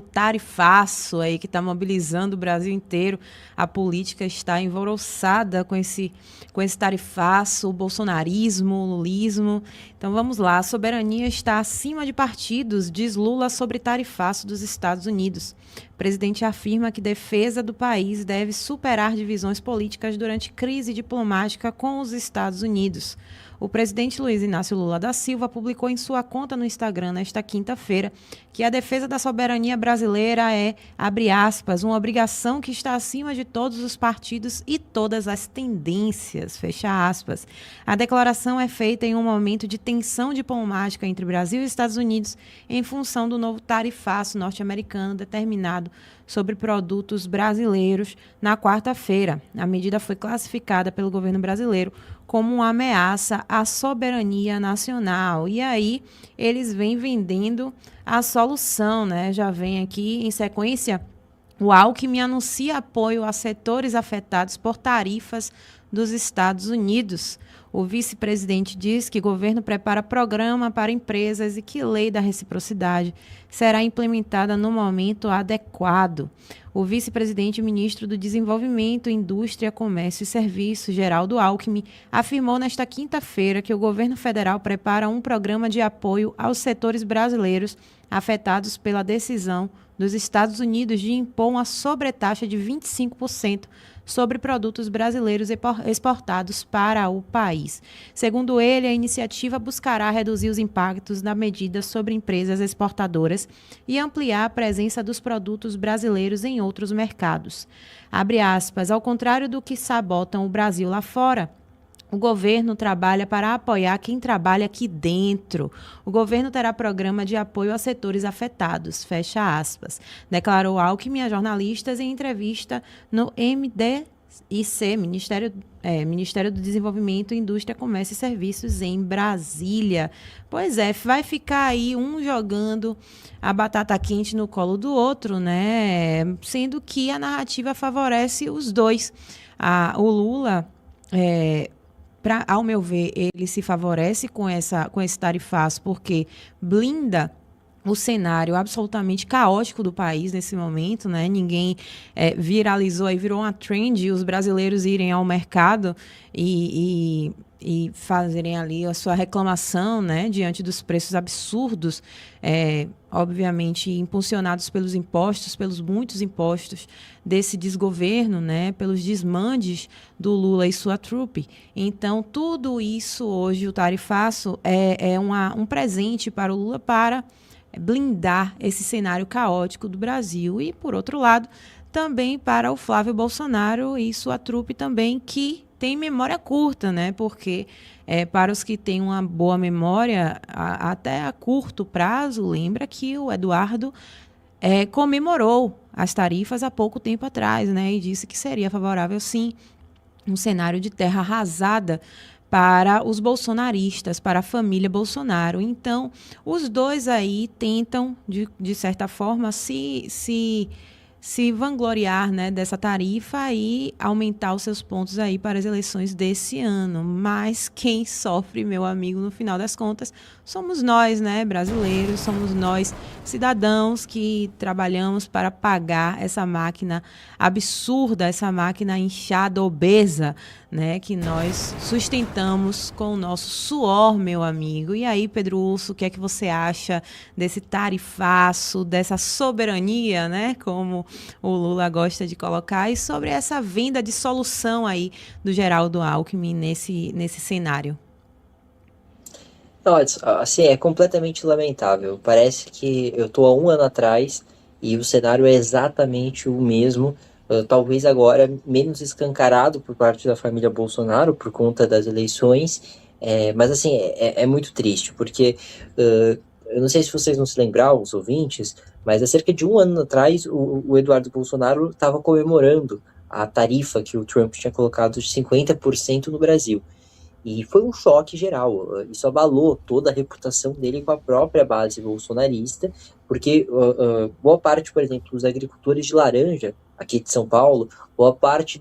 tarifaço aí que está mobilizando o Brasil inteiro. A política está alvoroçada com esse tarifaço, o bolsonarismo, o lulismo. Então vamos lá, a soberania está acima de partidos, diz Lula sobre tarifaço dos Estados Unidos. O presidente afirma que defesa do país deve superar divisões políticas durante crise diplomática com os Estados Unidos. O presidente Luiz Inácio Lula da Silva publicou em sua conta no Instagram nesta quinta-feira que a defesa da soberania brasileira é, abre aspas, uma obrigação que está acima de todos os partidos e todas as tendências, fecha aspas. A declaração é feita em um momento de tensão diplomática entre Brasil e Estados Unidos em função do novo tarifaço norte-americano determinado sobre produtos brasileiros na quarta-feira. A medida foi classificada pelo governo brasileiro como uma ameaça à soberania nacional. E aí eles vêm vendendo a solução, né? Já vem aqui em sequência o Alckmin anuncia apoio a setores afetados por tarifas dos Estados Unidos. O vice-presidente diz que o governo prepara programa para empresas e que lei da reciprocidade será implementada no momento adequado. O vice-presidente e ministro do Desenvolvimento, Indústria, Comércio e Serviços, Geraldo Alckmin, afirmou nesta quinta-feira que o governo federal prepara um programa de apoio aos setores brasileiros afetados pela decisão dos Estados Unidos de impor uma sobretaxa de 25% sobre produtos brasileiros exportados para o país. Segundo ele, a iniciativa buscará reduzir os impactos da medida sobre empresas exportadoras e ampliar a presença dos produtos brasileiros em outros mercados. Abre aspas, ao contrário do que sabotam o Brasil lá fora, o governo trabalha para apoiar quem trabalha aqui dentro. O governo terá programa de apoio a setores afetados, fecha aspas, declarou Alckmin a jornalistas em entrevista no MDIC, Ministério do Desenvolvimento, Indústria, Comércio e Serviços, em Brasília. Pois é, vai ficar aí um jogando a batata quente no colo do outro, né? Sendo que a narrativa favorece os dois. O Lula... ao meu ver, ele se favorece com esse tarifaço porque blinda o cenário absolutamente caótico do país nesse momento, né? Ninguém viralizou, aí virou uma trend os brasileiros irem ao mercado e fazerem ali a sua reclamação, né? Diante dos preços absurdos, obviamente impulsionados pelos impostos, pelos muitos impostos desse desgoverno, né? Pelos desmandes do Lula e sua trupe. Então, tudo isso hoje, o tarifaço, é um presente para o Lula para blindar esse cenário caótico do Brasil. E, por outro lado, também para o Flávio Bolsonaro e sua trupe também, que tem memória curta, né? Porque para os que têm uma boa memória, até a curto prazo, lembra que o Eduardo comemorou as tarifas há pouco tempo atrás, né? E disse que seria favorável, sim, um cenário de terra arrasada para os bolsonaristas, para a família Bolsonaro. Então, os dois aí tentam, de certa forma, se vangloriar, né, dessa tarifa e aumentar os seus pontos aí para as eleições desse ano. Mas quem sofre, meu amigo, no final das contas, somos nós, né, brasileiros, somos nós, cidadãos que trabalhamos para pagar essa máquina absurda, essa máquina inchada, obesa, né, que nós sustentamos com o nosso suor, meu amigo. E aí, Pedro Urso, o que é que você acha desse tarifaço, dessa soberania, né, como o Lula gosta de colocar, e sobre essa venda de solução aí do Geraldo Alckmin nesse cenário? Não, assim, é completamente lamentável. Parece que eu tô há um ano atrás e o cenário é exatamente o mesmo. Talvez agora menos escancarado por parte da família Bolsonaro por conta das eleições. Mas assim, é muito triste, porque eu não sei se vocês não se lembram, os ouvintes, mas há cerca de um ano atrás o Eduardo Bolsonaro estava comemorando a tarifa que o Trump tinha colocado de 50% no Brasil. E foi um choque geral. Isso abalou toda a reputação dele com a própria base bolsonarista, porque boa parte, por exemplo, dos agricultores de laranja aqui de São Paulo, boa parte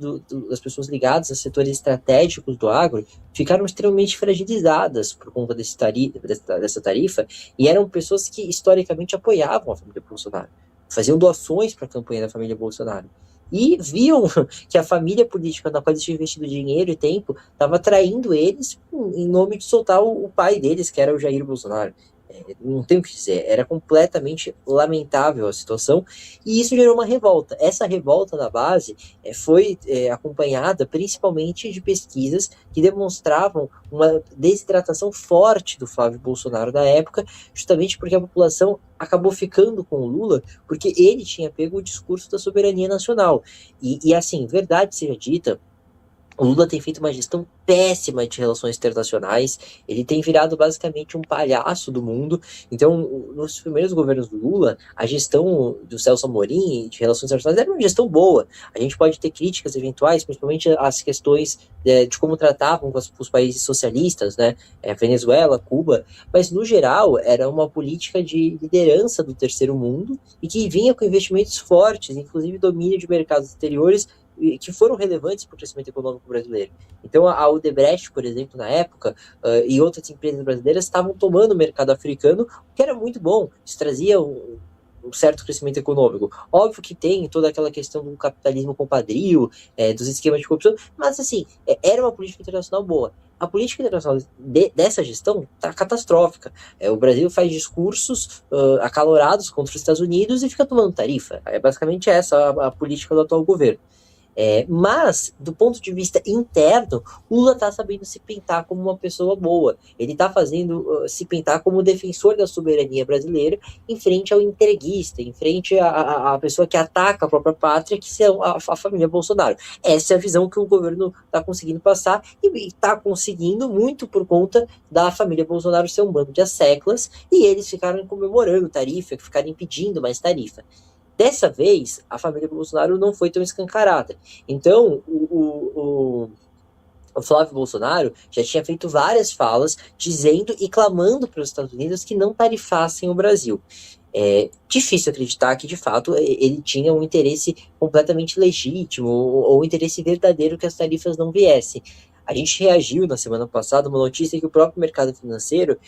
das pessoas ligadas a setores estratégicos do agro ficaram extremamente fragilizadas por conta dessa tarifa, e eram pessoas que historicamente apoiavam a família Bolsonaro. faziam doações para a campanha da família Bolsonaro. E viam que a família política na qual eles tinham investido dinheiro e tempo estava traindo eles em nome de soltar o pai deles, que era o Jair Bolsonaro. Não tenho o que dizer, era completamente lamentável a situação, e isso gerou uma revolta. Essa revolta na base foi acompanhada principalmente de pesquisas que demonstravam uma desidratação forte do Flávio Bolsonaro na época, justamente porque a população acabou ficando com o Lula, porque ele tinha pego o discurso da soberania nacional. E assim, verdade seja dita, o Lula tem feito uma gestão péssima de relações internacionais, ele tem virado basicamente um palhaço do mundo. Então, nos primeiros governos do Lula, a gestão do Celso Amorim de relações internacionais era uma gestão boa. A gente pode ter críticas eventuais, principalmente as questões de como tratavam com os países socialistas, né, Venezuela, Cuba, mas no geral era uma política de liderança do terceiro mundo e que vinha com investimentos fortes, inclusive domínio de mercados exteriores, que foram relevantes para o crescimento econômico brasileiro. Então, a Odebrecht, por exemplo, na época, e outras empresas brasileiras estavam tomando o mercado africano, o que era muito bom. Isso trazia um certo crescimento econômico. Óbvio que tem toda aquela questão do capitalismo compadrio, dos esquemas de corrupção, mas, assim, era uma política internacional boa. A política internacional dessa gestão está catastrófica. O Brasil faz discursos acalorados contra os Estados Unidos e fica tomando tarifa. É basicamente essa a política do atual governo. Mas, do ponto de vista interno, Lula está sabendo se pintar como uma pessoa boa. Ele está fazendo se pintar como defensor da soberania brasileira em frente ao entreguista, em frente à pessoa que ataca a própria pátria, que é a família Bolsonaro. Essa é a visão que o governo está conseguindo passar e está conseguindo muito por conta da família Bolsonaro ser um bando de asseclas e eles ficaram comemorando tarifa, ficaram impedindo mais tarifa. Dessa vez, a família Bolsonaro não foi tão escancarada. Então, o Flávio Bolsonaro já tinha feito várias falas dizendo e clamando para os Estados Unidos que não tarifassem o Brasil. É difícil acreditar que, de fato, ele tinha um interesse completamente legítimo ou um interesse verdadeiro que as tarifas não viessem. A gente reagiu na semana passada a uma notícia que o próprio mercado financeiro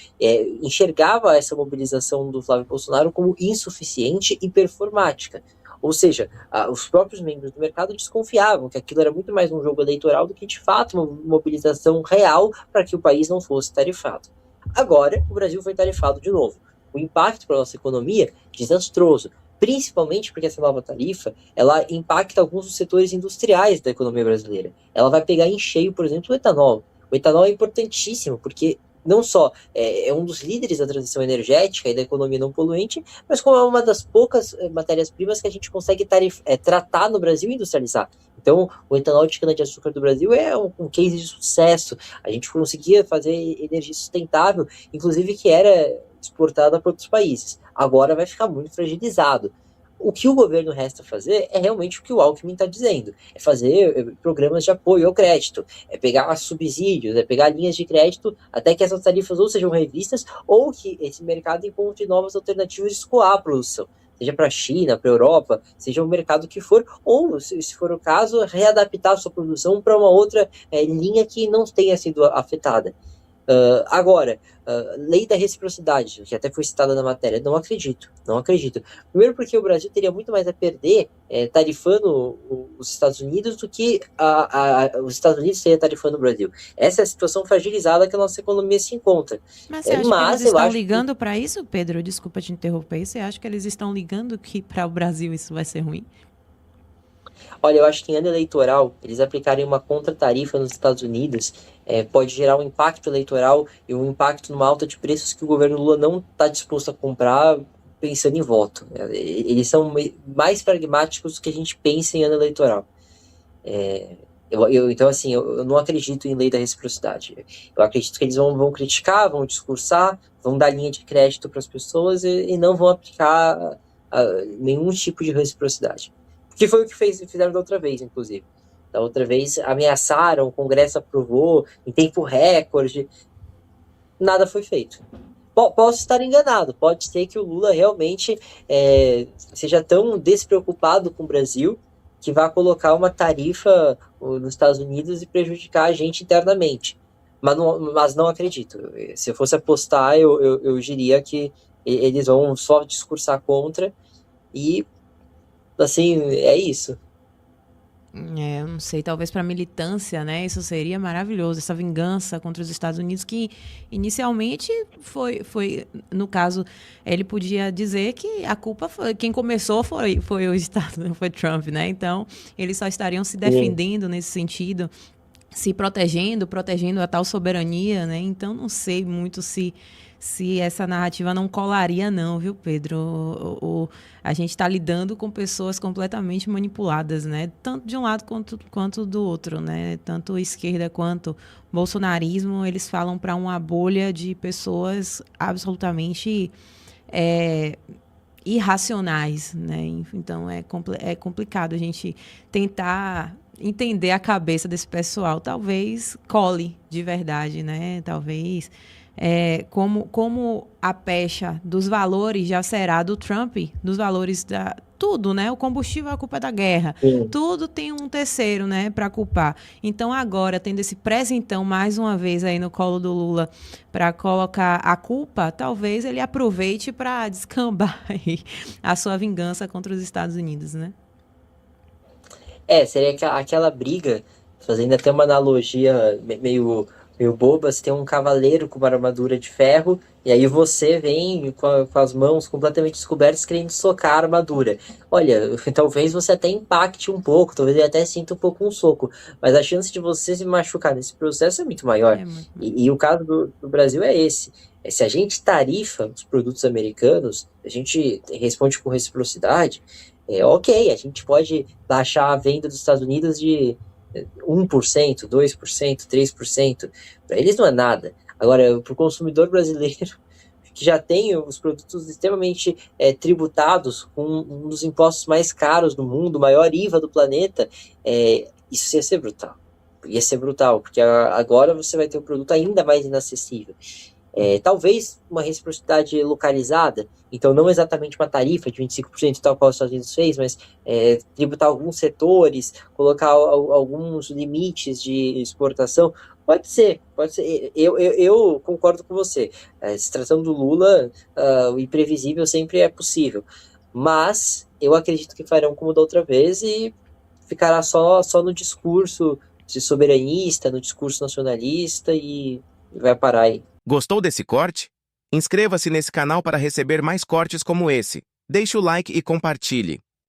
enxergava essa mobilização do Flávio Bolsonaro como insuficiente e performática. Ou seja, os próprios membros do mercado desconfiavam que aquilo era muito mais um jogo eleitoral do que, de fato, uma mobilização real para que o país não fosse tarifado. Agora, o Brasil foi tarifado de novo. O impacto para a nossa economia, desastroso. Principalmente porque essa nova tarifa, ela impacta alguns dos setores industriais da economia brasileira. Ela vai pegar em cheio, por exemplo, o etanol. O etanol é importantíssimo, porque não só é um dos líderes da transição energética e da economia não poluente, mas como é uma das poucas matérias-primas que a gente consegue tratar no Brasil e industrializar. Então, o etanol de cana-de-açúcar do Brasil é um case de sucesso. A gente conseguia fazer energia sustentável, inclusive que era exportada para outros países. Agora vai ficar muito fragilizado. O que o governo resta fazer é realmente o que o Alckmin está dizendo, é fazer programas de apoio ao crédito, é pegar subsídios, é pegar linhas de crédito até que essas tarifas ou sejam revistas ou que esse mercado encontre novas alternativas de escoar a produção, seja para a China, para a Europa, seja o mercado que for, ou, se for o caso, readaptar a sua produção para uma outra linha que não tenha sido afetada. Agora, lei da reciprocidade, que até foi citada na matéria, não acredito. Primeiro porque o Brasil teria muito mais a perder tarifando os Estados Unidos do que os Estados Unidos teriam tarifando o Brasil. Essa é a situação fragilizada que a nossa economia se encontra. Mas você acha que eles estão ligando para isso, Pedro? Desculpa te interromper. Você acha que eles estão ligando que para o Brasil isso vai ser ruim? Olha, eu acho que em ano eleitoral, eles aplicarem uma contratarifa nos Estados Unidos pode gerar um impacto eleitoral e um impacto numa alta de preços que o governo Lula não está disposto a comprar pensando em voto. Eles são mais pragmáticos do que a gente pensa em ano eleitoral. Então, assim, eu não acredito em lei da reciprocidade. Eu acredito que eles vão criticar, vão discursar, vão dar linha de crédito para as pessoas e não vão aplicar nenhum tipo de reciprocidade. Que foi o que fizeram da outra vez, inclusive. Da outra vez ameaçaram, o Congresso aprovou em tempo recorde. Nada foi feito. Posso estar enganado. Pode ser que o Lula realmente seja tão despreocupado com o Brasil que vá colocar uma tarifa nos Estados Unidos e prejudicar a gente internamente. Mas não acredito. Se eu fosse apostar, eu diria que eles vão só discursar contra E, assim, é isso. Eu não sei, talvez para a militância, né? Isso seria maravilhoso, essa vingança contra os Estados Unidos, que inicialmente no caso, ele podia dizer que a culpa foi, quem começou foi o Estado, foi Trump, né? Então, eles só estariam se Sim. defendendo nesse sentido, se protegendo a tal soberania, né? Então não sei muito se essa narrativa não colaria não, viu, Pedro? A gente está lidando com pessoas completamente manipuladas, né? Tanto de um lado quanto do outro, né? Tanto esquerda quanto bolsonarismo, eles falam para uma bolha de pessoas absolutamente é, irracionais, né? Então é complicado a gente tentar entender a cabeça desse pessoal. Talvez cole de verdade, né? Talvez como a pecha dos valores já será do Trump, dos valores da tudo, né? O combustível é a culpa da guerra. Sim. Tudo tem um terceiro, né, para culpar. Então agora, tendo esse presentão mais uma vez aí no colo do Lula para colocar a culpa, talvez ele aproveite para descambar aí a sua vingança contra os Estados Unidos, né? Seria aquela briga, fazendo até uma analogia meio boba, você tem um cavaleiro com uma armadura de ferro, e aí você vem com as mãos completamente descobertas querendo socar a armadura. Olha, talvez você até impacte um pouco, talvez ele até sinta um pouco um soco, mas a chance de você se machucar nesse processo é muito maior. É muito. E o caso do Brasil é esse. Se a gente tarifa os produtos americanos, a gente responde com reciprocidade, ok, a gente pode baixar a venda dos Estados Unidos de 1%, 2%, 3%. Para eles não é nada. Agora, para o consumidor brasileiro, que já tem os produtos extremamente tributados, com um dos impostos mais caros do mundo, o maior IVA do planeta, isso ia ser brutal. Ia ser brutal, porque agora você vai ter um produto ainda mais inacessível. Talvez uma reciprocidade localizada, então não exatamente uma tarifa de 25% tal qual os Estados Unidos fez, mas tributar alguns setores, colocar alguns limites de exportação, pode ser, pode ser. Eu concordo com você. Se tratando do Lula, o imprevisível sempre é possível, mas eu acredito que farão como da outra vez e ficará só no discurso de soberanista, no discurso nacionalista e vai parar aí. Gostou desse corte? Inscreva-se nesse canal para receber mais cortes como esse. Deixe o like e compartilhe.